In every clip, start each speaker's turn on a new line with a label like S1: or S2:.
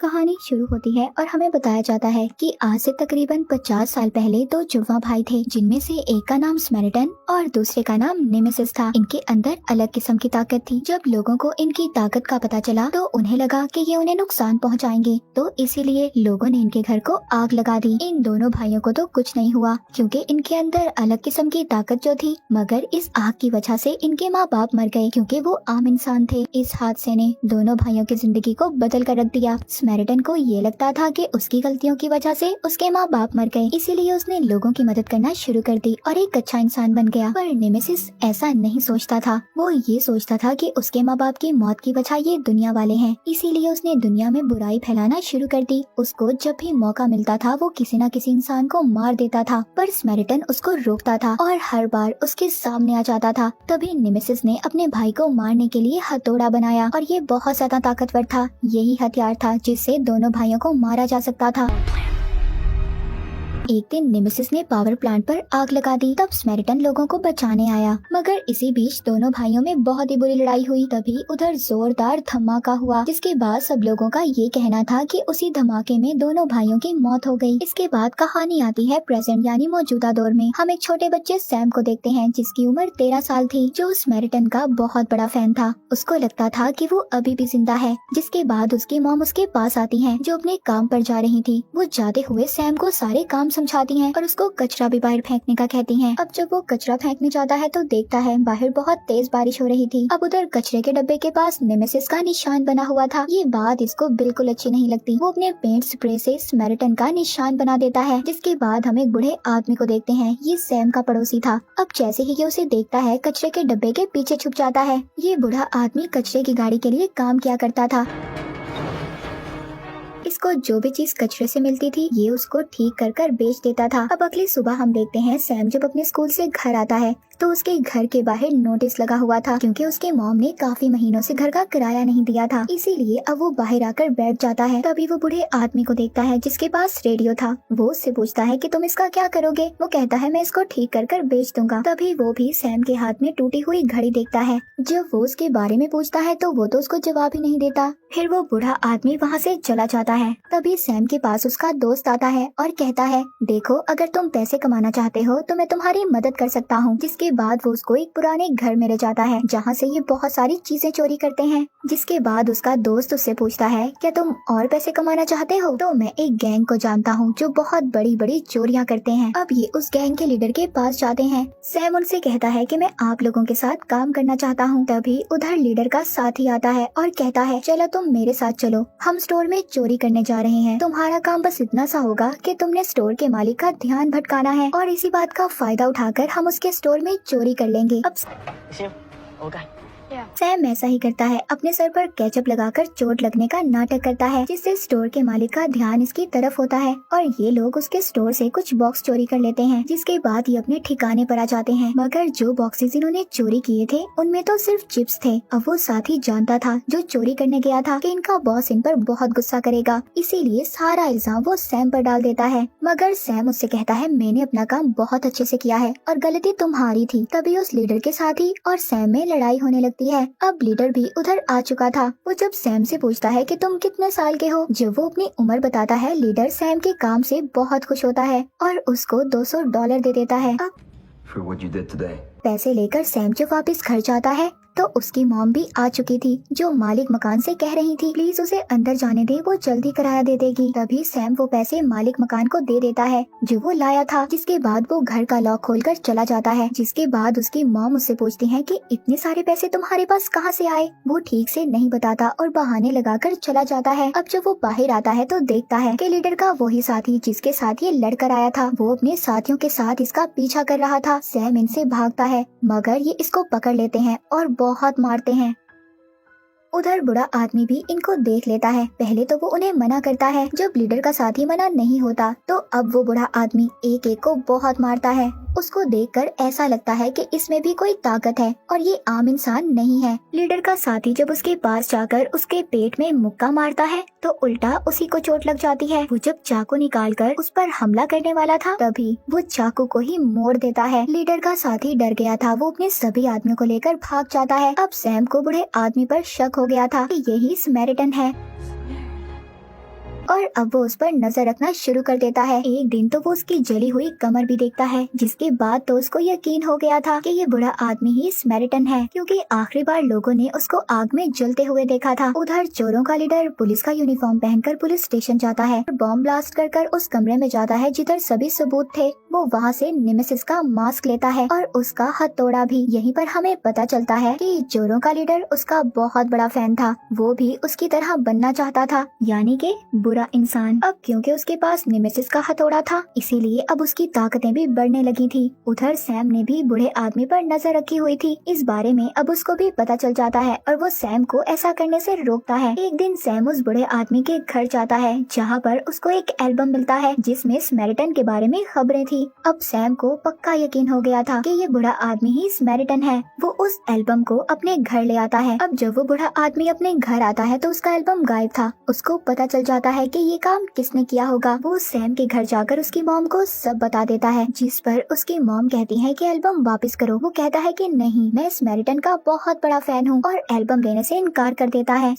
S1: कहानी शुरू होती है और हमें बताया जाता है कि आज से तकरीबन 50 साल पहले दो जुड़वा भाई थे, जिनमें से एक का नाम स्मेरिटन और दूसरे का नाम नेमेसिस था। इनके अंदर अलग किस्म की ताकत थी। जब लोगों को इनकी ताकत का पता चला तो उन्हें लगा कि ये उन्हें नुकसान पहुंचाएंगे, तो इसीलिए लोगों ने इनके घर को आग लगा दी। इन दोनों भाइयों को तो कुछ नहीं हुआ क्योंकि इनके अंदर अलग किस्म की ताकत जो थी, मगर इस आग की वजह से इनके माँ बाप मर गए क्योंकि वो आम इंसान थे। इस हादसे ने दोनों भाइयों की जिंदगी को बदल कर रख दिया। स्मेरिटन को ये लगता था कि उसकी गलतियों की वजह से उसके माँ बाप मर गए, इसीलिए उसने लोगों की मदद करना शुरू कर दी और एक अच्छा इंसान बन गया। पर नेमेसिस ऐसा नहीं सोचता था। वो ये सोचता था कि उसके माँ बाप की मौत की वजह ये दुनिया वाले हैं, इसीलिए उसने दुनिया में बुराई फैलाना शुरू कर दी। उसको जब भी मौका मिलता था वो किसी न किसी इंसान को मार देता था, पर स्मेरिटन उसको रोकता था और हर बार उसके सामने आ जाता था। तभी नेमेसिस ने अपने भाई को मारने के लिए हथौड़ा बनाया और ये बहुत ज्यादा ताकतवर था। यही हथियार था जिससे दोनों भाइयों को मारा जा सकता था। एक दिन नेमेसिस ने पावर प्लांट पर आग लगा दी। तब स्मेरिटन लोगों को बचाने आया, मगर इसी बीच दोनों भाइयों में बहुत ही बुरी लड़ाई हुई। तभी उधर जोरदार धमाका हुआ, जिसके बाद सब लोगों का ये कहना था कि उसी धमाके में दोनों भाइयों की मौत हो गई। इसके बाद कहानी आती है प्रेजेंट यानी मौजूदा दौर में। हम एक छोटे बच्चे सैम को देखते हैं जिसकी उम्र 13 साल थी, जो स्मेरिटन का बहुत बड़ा फैन था। उसको लगता था कि वो अभी भी जिंदा है। जिसके बाद उसकी मॉम उसके पास आती है, जो अपने काम पर जा रही थी। वो जाते हुए सैम को सारे काम समझाती हैं और उसको कचरा भी बाहर फेंकने का कहती हैं। अब जब वो कचरा फेंकने जाता है तो देखता है बाहर बहुत तेज बारिश हो रही थी। अब उधर कचरे के डब्बे के पास नेमेसिस का निशान बना हुआ था। ये बात इसको बिल्कुल अच्छी नहीं लगती। वो अपने पेंट स्प्रे से स्मेरिटन का निशान बना देता है। जिसके बाद हम एक बूढ़े आदमी को देखते हैं। ये सैम का पड़ोसी था। अब जैसे ही ये उसे देखता है कचरे के डब्बे के पीछे छुप जाता है। ये बूढ़ा आदमी कचरे की गाड़ी के लिए काम किया करता था। इसको जो भी चीज कचरे से मिलती थी ये उसको ठीक कर कर बेच देता था। अब अगली सुबह हम देखते हैं सैम जब अपने स्कूल से घर आता है तो उसके घर के बाहर नोटिस लगा हुआ था, क्योंकि उसके मॉम ने काफी महीनों से घर का किराया नहीं दिया था। इसीलिए अब वो बाहर आकर बैठ जाता है। तभी वो बूढ़े आदमी को देखता है जिसके पास रेडियो था। वो उससे पूछता है कि तुम इसका क्या करोगे। वो कहता है मैं इसको ठीक कर कर बेच दूंगा। तभी वो भी सैम के हाथ में टूटी हुई घड़ी देखता है। जब वो उसके बारे में पूछता है तो वो तो उसको जवाब ही नहीं देता। फिर वो बूढ़ा आदमी वहाँ से चला जाता है। तभी सैम के पास उसका दोस्त आता है और कहता है देखो, अगर तुम पैसे कमाना चाहते हो तो मैं तुम्हारी मदद कर सकता हूँ। जिसके बाद वो उसको एक पुराने घर में ले जाता है जहाँ से ये बहुत सारी चीजें चोरी करते हैं। जिसके बाद उसका दोस्त उससे पूछता है क्या तुम और पैसे कमाना चाहते हो। तो मैं एक गैंग को जानता हूँ जो बहुत बड़ी बड़ी चोरियाँ करते हैं। अब ये उस गैंग के लीडर के पास जाते हैं। सैम उनसे कहता है कि मैं आप लोगों के साथ काम करना चाहता हूँ। तभी उधर लीडर का साथी आता है और कहता है चलो तुम मेरे साथ चलो, हम स्टोर में चोरी करने जा रहे हैं। तुम्हारा काम बस इतना सा होगा कि तुमने स्टोर के मालिक का ध्यान भटकाना है और इसी बात का फायदा उठाकर हम उसके स्टोर में चोरी कर लेंगे। अब सैम ऐसा ही करता है। अपने सर पर केचप लगाकर चोट लगने का नाटक करता है, जिससे स्टोर के मालिक का ध्यान इसकी तरफ होता है और ये लोग उसके स्टोर से कुछ बॉक्स चोरी कर लेते हैं। जिसके बाद ये अपने ठिकाने पर आ जाते हैं। मगर जो बॉक्सेस इन्होंने चोरी किए थे उनमें तो सिर्फ चिप्स थे। अब वो साथी जानता था जो चोरी करने गया था कि इनका बॉस इन पर बहुत गुस्सा करेगा, इसीलिए सारा इल्जाम वो सैम पर डाल देता है। मगर सैम उससे कहता है मैंने अपना काम बहुत अच्छे से किया है और गलती तुम्हारी थी। तभी उस लीडर के साथी और सैम में लड़ाई होने लगती है। अब लीडर भी उधर आ चुका था। वो जब सैम से पूछता है कि तुम कितने साल के हो, जब वो अपनी उम्र बताता है लीडर सैम के काम से बहुत खुश होता है और उसको $200 दे देता है। पैसे लेकर सैम जब वापस घर जाता है तो उसकी मॉम भी आ चुकी थी, जो मालिक मकान से कह रही थी प्लीज उसे अंदर जाने दे, वो जल्दी किराया दे देगी। तभी सैम वो पैसे मालिक मकान को दे देता है जो वो लाया था। जिसके बाद वो घर का लॉक खोलकर चला जाता है। जिसके बाद उसकी मॉम उससे पूछती है कि इतने सारे पैसे तुम्हारे पास कहाँ से आए। वो ठीक से नहीं बताता और बहाने लगाकर चला जाता है। अब जब वो बाहर आता है तो देखता है कि लीडर का वही साथी जिसके साथ ये लड़कर आया था, वो अपने साथियों के साथ इसका पीछा कर रहा था। सैम इनसे भागता है मगर ये इसको पकड़ लेते हैं और बहुत मारते हैं। उधर बुरा आदमी भी इनको देख लेता है। पहले तो वो उन्हें मना करता है। जब लीडर का साथी मना नहीं होता तो अब वो बुरा आदमी एक एक को बहुत मारता है। उसको देखकर ऐसा लगता है कि इसमें भी कोई ताकत है और ये आम इंसान नहीं है। लीडर का साथी जब उसके पास जाकर उसके पेट में मुक्का मारता है तो उल्टा उसी को चोट लग जाती है। वो जब चाकू निकालकर उस पर हमला करने वाला था तभी वो चाकू को ही मोड़ देता है। लीडर का साथी डर गया था। वो अपने सभी आदमियों को लेकर भाग जाता है। अब सैम को बूढ़े आदमी पर शक हो गया था कि यही स्मेरिटन है। और अब वो उस पर नजर रखना शुरू कर देता है। एक दिन तो वो उसकी जली हुई कमर भी देखता है, जिसके बाद तो उसको यकीन हो गया था कि ये बुरा आदमी ही स्मैरिटन है, क्योंकि आखिरी बार लोगों ने उसको आग में जलते हुए देखा था। उधर चोरों का लीडर पुलिस का यूनिफॉर्म पहनकर पुलिस स्टेशन जाता है और बॉम्ब ब्लास्ट कर उस कमरे में जाता है जिधर सभी सबूत थे। वो वहाँ से नेमेसिस का मास्क लेता है और उसका हथौड़ा भी। यहीं पर हमें पता चलता है कि चोरों का लीडर उसका बहुत बड़ा फैन था, वो भी उसकी तरह बनना चाहता था, यानी कि बुरा इंसान। अब क्योंकि उसके पास नेमेसिस का हथौड़ा था, इसीलिए अब उसकी ताकतें भी बढ़ने लगी थी। उधर सैम ने भी बूढ़े आदमी पर नजर रखी हुई थी। इस बारे में अब उसको भी पता चल जाता है और वो सैम को ऐसा करने से रोकता है। एक दिन सैम उस बूढ़े आदमी के घर जाता है, जहाँ पर उसको एक एल्बम मिलता है जिसमें स्मैरिटन के बारे में खबरें थी। अब सैम को पक्का यकीन हो गया था कि ये बूढ़ा आदमी ही स्मैरिटन है। वो उस एल्बम को अपने घर ले आता है। अब जब वो बूढ़ा आदमी अपने घर आता है तो उसका एल्बम गायब था। उसको पता चल जाता है कि ये काम किसने किया होगा। वो सैम के घर जाकर उसकी मॉम को सब बता देता है, जिस पर उसकी मॉम कहती है कि एल्बम वापस करो। वो कहता है कि नहीं, मैं स्मैरिटन का बहुत बड़ा फैन हूँ, और एल्बम लेने से इनकार कर देता है।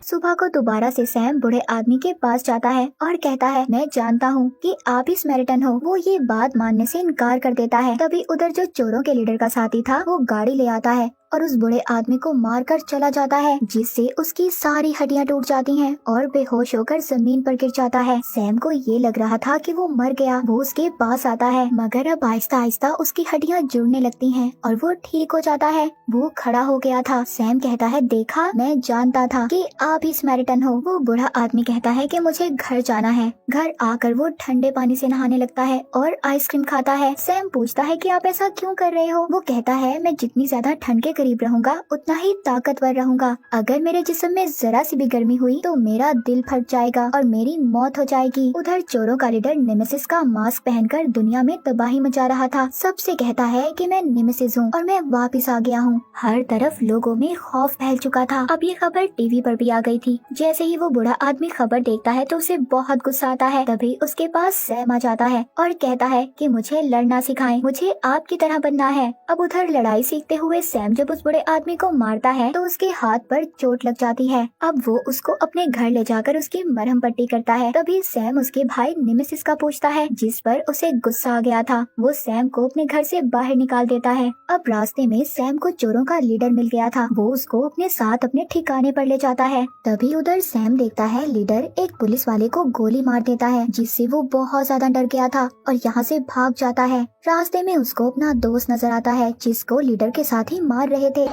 S1: सुबह को दोबारा से सैम बूढ़े आदमी के पास जाता है और कहता है, मैं जानता हूँ कि आप ही स्मैरिटन हो। वो ये बात मानने से इनकार कर देता है। तभी उधर जो चोरों के लीडर का साथी था वो गाड़ी ले आता है और उस बूढ़े आदमी को मारकर चला जाता है, जिससे उसकी सारी हड्डियां टूट जाती हैं और बेहोश होकर जमीन पर गिर जाता है। सैम को ये लग रहा था कि वो मर गया। वो उसके पास आता है, मगर अब आहिस्ता आहिस्ता उसकी हड्डियां जुड़ने लगती हैं और वो ठीक हो जाता है। वो खड़ा हो गया था। सैम कहता है, देखा, मैं जानता था कि आप ही स्मैरिटन हो। वो बूढ़ा आदमी कहता है कि मुझे घर जाना है। घर आकर वो ठंडे पानी से नहाने लगता है और आइसक्रीम खाता है। सैम पूछता है कि आप ऐसा क्यों कर रहे हो। वो कहता है, मैं जितनी ज्यादा ठंड के करीब रहूंगा उतना ही ताकतवर रहूंगा। अगर मेरे जिस्म में जरा सी भी गर्मी हुई तो मेरा दिल फट जाएगा और मेरी मौत हो जाएगी। उधर चोरों का लीडर नेमेसिस का मास्क पहनकर दुनिया में तबाही मचा रहा था। सबसे कहता है कि मैं नेमेसिस हूँ और मैं वापस आ गया हूँ। हर तरफ लोगों में खौफ फैल चुका था। अब ये खबर टीवी पर भी आ गई थी। जैसे ही वो बूढ़ा आदमी खबर देखता है तो उसे बहुत गुस्सा आता है। तभी उसके पास सैम आ जाता है और कहता है कि मुझे लड़ना सिखाएं, मुझे आपकी तरह बनना है। अब उधर लड़ाई सीखते हुए सैम जब उस बूढ़े आदमी को मारता है तो उसके हाथ पर चोट लग जाती है। अब वो उसको अपने घर ले जाकर उसकी मरहम पट्टी करता है। तभी सैम उसके भाई नेमेसिस का पूछता है, जिस पर उसे गुस्सा आ गया था। वो सैम को अपने घर से बाहर निकाल देता है। अब रास्ते में सैम को चोरों का लीडर मिल गया था। वो उसको अपने साथ अपने ठिकाने पर ले जाता है। तभी उधर सैम देखता है लीडर एक पुलिस वाले को गोली मार देता है, जिससे वो बहुत ज्यादा डर गया था और यहाँ से भाग जाता है। रास्ते में उसको अपना दोस्त नजर आता है, जिसको लीडर के साथ ही मार रहे थे।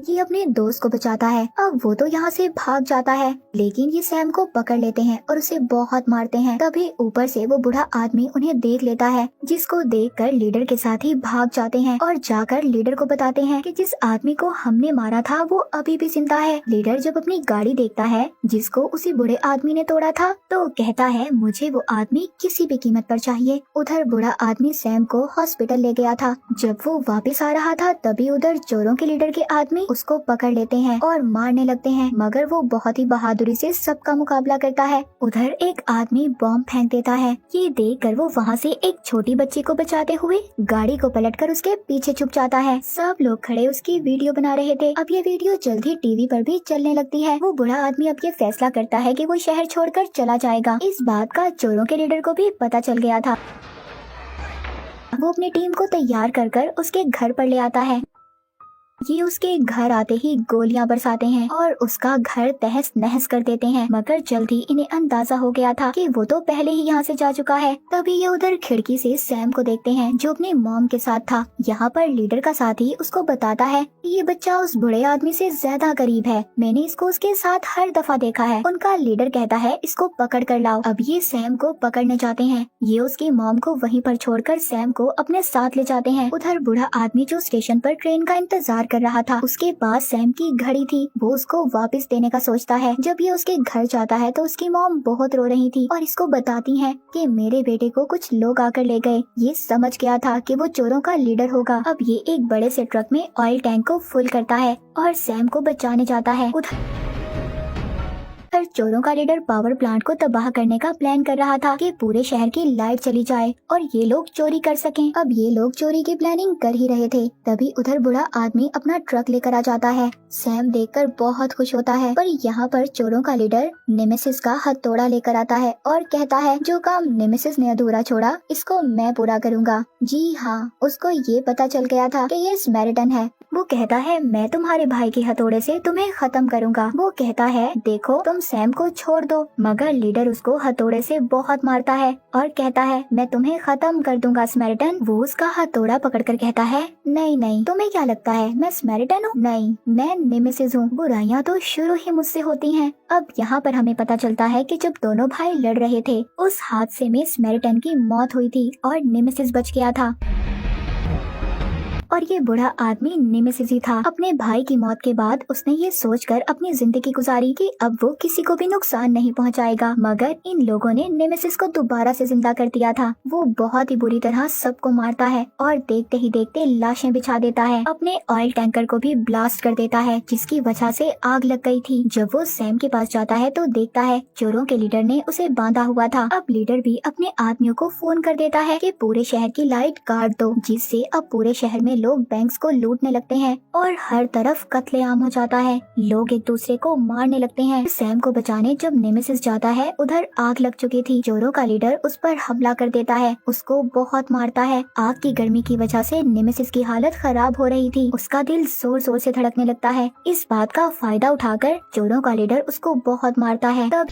S1: ये अपने दोस्त को बचाता है। अब वो तो यहाँ से भाग जाता है, लेकिन ये सैम को पकड़ लेते हैं और उसे बहुत मारते हैं। तभी ऊपर से वो बूढ़ा आदमी उन्हें देख लेता है, जिसको देखकर लीडर के साथ ही भाग जाते हैं और जाकर लीडर को बताते हैं कि जिस आदमी को हमने मारा था वो अभी भी जिंदा है। लीडर जब अपनी गाड़ी देखता है जिसको उसी बूढ़े आदमी ने तोड़ा था तो कहता है, मुझे वो आदमी किसी भी कीमत पर चाहिए। उधर बूढ़ा आदमी सैम को हॉस्पिटल ले गया था। जब वो वापस आ रहा था तभी उधर चोरों के लीडर के आदमी उसको पकड़ लेते हैं और मारने लगते हैं, मगर वो बहुत ही बहादुरी से सबका मुकाबला करता है। उधर एक आदमी बॉम्ब फेंक देता है। ये देखकर वो वहाँ से एक छोटी बच्ची को बचाते हुए गाड़ी को पलटकर उसके पीछे छुप जाता है। सब लोग खड़े उसकी वीडियो बना रहे थे। अब ये वीडियो जल्द ही टीवी पर भी चलने लगती है। वो बूढ़ा आदमी अब ये फैसला करता है कि वो शहर छोड़कर चला जाएगा। इस बात का चोरों के लीडर को भी पता चल गया था। वो अपनी टीम को तैयार कर उसके घर पर ले आता है। ये उसके घर आते ही गोलियां बरसाते हैं और उसका घर तहस नहस कर देते हैं, मगर जल्दी इन्हें अंदाजा हो गया था कि वो तो पहले ही यहाँ से जा चुका है। तभी ये उधर खिड़की से सैम को देखते हैं जो अपने मॉम के साथ था। यहाँ पर लीडर का साथी उसको बताता है कि ये बच्चा उस बूढ़े आदमी से ज्यादा करीब है, मैंने इसको उसके साथ हर दफा देखा है। उनका लीडर कहता है, इसको पकड़ कर लाओ। अब ये सैम को पकड़ने जाते हैं। ये उसकी मॉम को वहीं पर छोड़कर सैम को अपने साथ ले जाते हैं। उधर बूढ़ा आदमी जो स्टेशन पर ट्रेन का इंतजार कर रहा था, उसके पास सैम की घड़ी थी। वो उसको वापस देने का सोचता है। जब ये उसके घर जाता है तो उसकी मॉम बहुत रो रही थी और इसको बताती हैं कि मेरे बेटे को कुछ लोग आकर ले गए। ये समझ गया था कि वो चोरों का लीडर होगा। अब ये एक बड़े से ट्रक में ऑयल टैंक को फुल करता है और सैम को बचाने जाता है। उधर चोरों का लीडर पावर प्लांट को तबाह करने का प्लान कर रहा था कि पूरे शहर की लाइट चली जाए और ये लोग चोरी कर सकें। अब ये लोग चोरी की प्लानिंग कर ही रहे थे, तभी उधर बूढ़ा आदमी अपना ट्रक लेकर आ जाता है। सैम देखकर बहुत खुश होता है, पर यहाँ पर चोरों का लीडर नेमेसिस का हथौड़ा लेकर आता है और कहता है जो काम नेमेसिस ने अधूरा छोड़ा इसको मैं पूरा करूँगा। जी हाँ, उसको ये पता चल गया था कि ये स्मैरिटन है। वो कहता है मैं तुम्हारे भाई के हथौड़े से तुम्हें खत्म करूँगा। वो कहता है देखो तुम सैम को छोड़ दो, मगर लीडर उसको हथौड़े से बहुत मारता है और कहता है मैं तुम्हें खत्म कर दूंगा स्मैरिटन। वो उसका हथौड़ा पकड़कर कहता है नहीं नहीं, तुम्हें क्या लगता है मैं स्मैरिटन हूँ? नहीं, मैं नेमेसिस हूँ। बुराइयाँ तो शुरू ही मुझसे होती हैं। अब यहाँ पर हमें पता चलता है कि जब दोनों भाई लड़ रहे थे उस हादसे में स्मैरिटन की मौत हुई थी और नेमेसिस बच गया था और ये बूढ़ा आदमी नेमेसिस ही था। अपने भाई की मौत के बाद उसने ये सोचकर अपनी जिंदगी गुजारी कि अब वो किसी को भी नुकसान नहीं पहुंचाएगा, मगर इन लोगों ने नेमेसिस को दोबारा से जिंदा कर दिया था। वो बहुत ही बुरी तरह सबको मारता है और देखते ही देखते लाशें बिछा देता है। अपने ऑयल टैंकर को भी ब्लास्ट कर देता है, जिसकी वजह से आग लग गई थी। जब वो सैम के पास जाता है तो देखता है चोरों के लीडर ने उसे बांधा हुआ था। अब लीडर भी अपने आदमियों को फोन कर देता है कि पूरे शहर की लाइट काट दो, जिससे अब पूरे शहर में लोग बैंक्स को लूटने लगते हैं और हर तरफ कत्लेआम हो जाता है। लोग एक दूसरे को मारने लगते हैं। सैम को बचाने जब नेमेसिस जाता है उधर आग लग चुकी थी। चोरों का लीडर उस पर हमला कर देता है, उसको बहुत मारता है। आग की गर्मी की वजह से नेमेसिस की हालत खराब हो रही थी, उसका दिल जोर जोर से धड़कने लगता है। इस बात का फायदा उठाकर चोरों का लीडर उसको बहुत मारता है। तब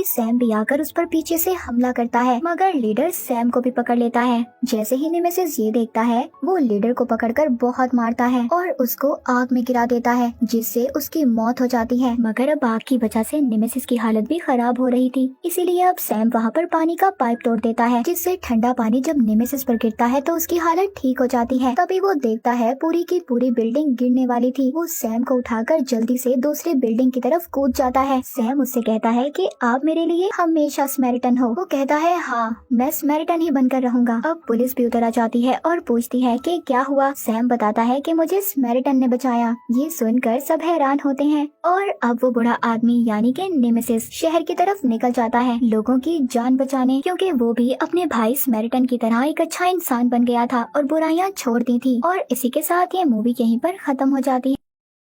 S1: सैम भी आकर उस पर पीछे से हमला करता है, मगर लीडर सैम को भी पकड़ लेता है। जैसे ही नेमेसिस ये देखता है वो लीडर को पकड़कर बहुत मारता है और उसको आग में गिरा देता है, जिससे उसकी मौत हो जाती है। मगर अब आग की वजह से नेमेसिस की हालत भी खराब हो रही थी, इसीलिए अब सैम वहाँ पर पानी का पाइप तोड़ देता है, जिससे ठंडा पानी जब नेमेसिस पर गिरता है तो उसकी हालत ठीक हो जाती है। तभी वो देखता है पूरी की पूरी बिल्डिंग गिरने वाली थी। वो सैम को उठाकर जल्दी से दूसरी बिल्डिंग की तरफ कूद जाता है। सैम उससे कहता है कि आप मेरे लिए हमेशा स्मैरिटन हो। वो कहता है हाँ, मैं स्मैरिटन ही बनकर रहूंगा। अब पुलिस भी उतर आ जाती है और पूछती है कि क्या हुआ। सैम बताता है कि मुझे स्मैरिटन ने बचाया। ये सुनकर सब हैरान होते हैं और अब वो बूढ़ा आदमी यानी कि नेमेसिस शहर की तरफ निकल जाता है लोगों की जान बचाने, क्योंकि वो भी अपने भाई स्मैरिटन की तरह एक अच्छा इंसान बन गया था और बुराइयां छोड़ दी थी। और इसी के साथ ये मूवी यहीं पर खत्म हो जाती है।